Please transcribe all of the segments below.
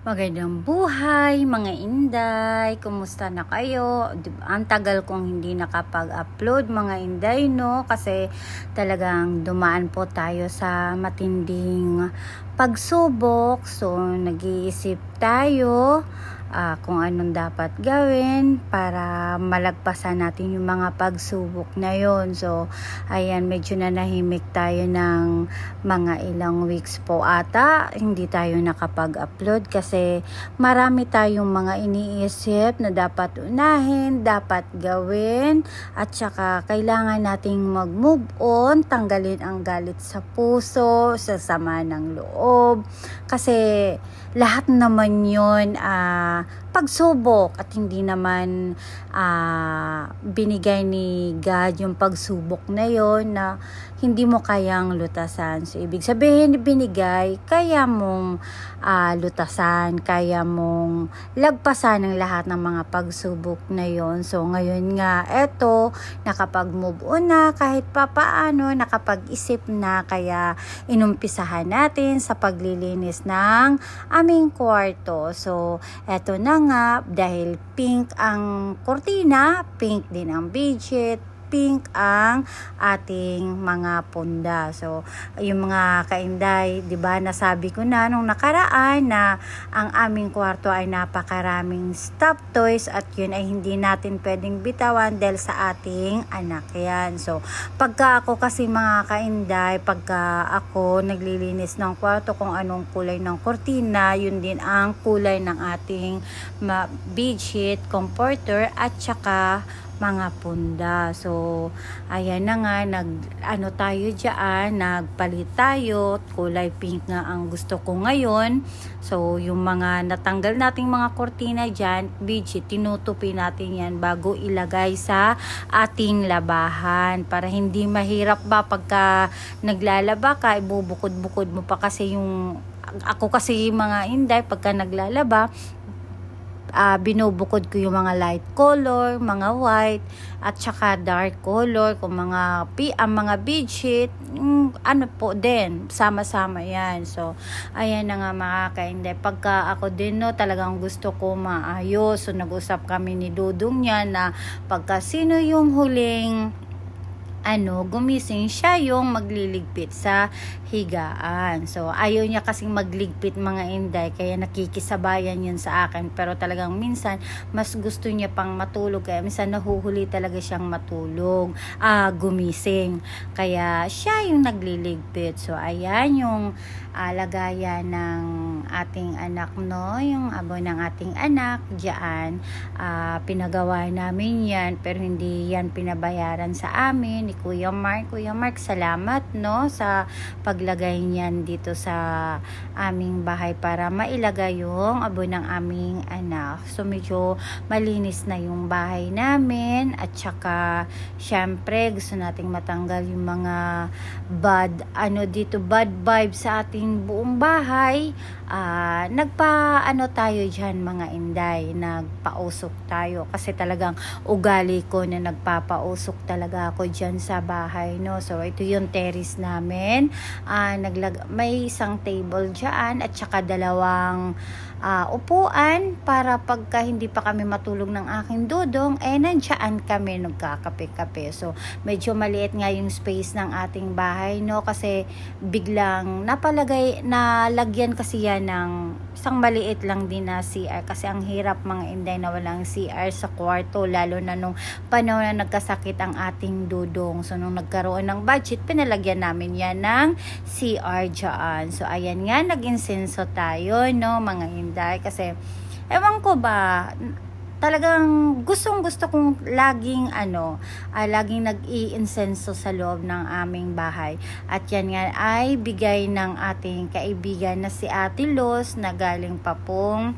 Magandang buhay mga inday, kumusta na kayo? Ang tagal kong hindi nakapag-upload mga inday, no? Kasi talagang dumaan po tayo sa matinding pagsubok. So nag-iisip tayo kung anong dapat gawin para malagpasan natin yung mga pagsubok na yon. So ayan, medyo nanahimik tayo ng mga ilang weeks po ata. Hindi tayo nakapag-upload kasi marami tayong mga iniisip na dapat unahin, dapat gawin, at saka kailangan nating mag-move on, tanggalin ang galit sa puso, sa sama ng loob, kasi lahat naman yun pagsubok, at hindi naman binigay ni God yung pagsubok na yon na hindi mo kayang lutasan. So ibig sabihin binigay, kaya mong lutasan, kaya mong lagpasan ng lahat ng mga pagsubok na yon. So ngayon nga, eto, nakapag-move on na kahit papaano, nakapag-isip na, kaya inumpisahan natin sa paglilinis ng aming kwarto. So eto na nga, dahil pink ang kortina, pink din ang bedsheet, pink ang ating mga punda. So, yung mga kainday, 'di ba, nasabi ko na nung nakaraan na ang aming kwarto ay napakaraming stuffed toys, at yun ay hindi natin pwedeng bitawan dahil sa ating anak yan. So, pagka ako kasi mga kainday, pagka ako naglilinis ng kwarto, kung anong kulay ng kortina, yun din ang kulay ng ating bedsheet, comforter, at saka mga punda. So ayan na nga, tayo dyan, nagpalit tayo, kulay pink nga ang gusto ko ngayon. So yung mga natanggal nating mga kortina dyan, bedsheet, tinutupi natin yan bago ilagay sa ating labahan, para hindi mahirap ba pagka naglalaba ka, ibubukod-bukod mo pa, kasi yung ako kasi mga inday, pagka naglalaba, binubukod ko yung mga light color, mga white, at saka dark color. Kung ang mga bedsheet, ano po din, sama-sama yan. So ayan na nga mga kainday, pagka ako din, no, talagang gusto ko maayos. So nag-usap kami ni Dudong niya na pagka sino yung huling gumising, siya yung magliligpit sa higaan. So ayaw niya kasing magligpit mga inday, kaya nakikisabayan yun sa akin, pero talagang minsan mas gusto niya pang matulog, kaya minsan nahuhuli talaga siyang matulog, gumising, kaya siya yung nagliligpit. So ayan yung lagayan ng ating anak, no, yung abo ng ating anak diyan. Pinagawa namin yan, pero hindi yan pinabayaran sa amin ni Kuya Mark. Kuya Mark, salamat, no, sa paglagay niyan dito sa aming bahay para mailagay yung abo ng aming anak. So medyo malinis na yung bahay namin, at saka syempre gusto nating matanggal yung mga bad vibes sa ating buong bahay. Tayo dyan mga inday, nagpausok tayo, kasi talagang ugali ko na nagpapausok talaga ako dyan sa bahay, no. So ito yung terrace namin, may isang table dyan, at saka dalawang upuan, para pagka hindi pa kami matulog ng aking Dudong, nandiyan kami nagkakape-kape. So medyo maliit nga yung space ng ating bahay, no, kasi biglang nalagyan kasi yan ng isang maliit lang din na CR, kasi ang hirap mga inday na walang CR sa kwarto, lalo na nung panahon na nagkasakit ang ating Dudong. So nung nagkaroon ng budget, pinalagyan namin yan ng CR dyan. So ayan nga, nag-insenso tayo, no mga inday, kasi ewan ko ba, talagang gustong-gusto kong laging nag-i-insenso sa loob ng aming bahay. At yan nga ay bigay ng ating kaibigan na si Ate Los, na galing pa pong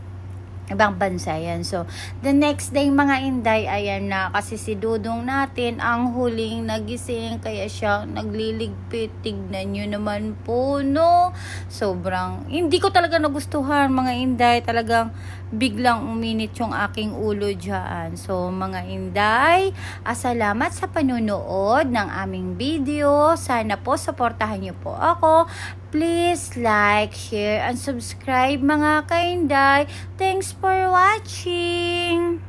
ibang bansa yan. So the next day mga inday, ayan na, kasi si Dudong natin ang huling nagising, kaya siya nagliligpit. Tignan nyo naman po, no, sobrang hindi ko talaga nagustuhan mga inday, talagang biglang uminit yung aking ulo dyan. So mga inday, salamat sa panunood ng aming video. Sana po supportahan nyo po ako Please like, share, and subscribe mga kainday. Thanks for watching!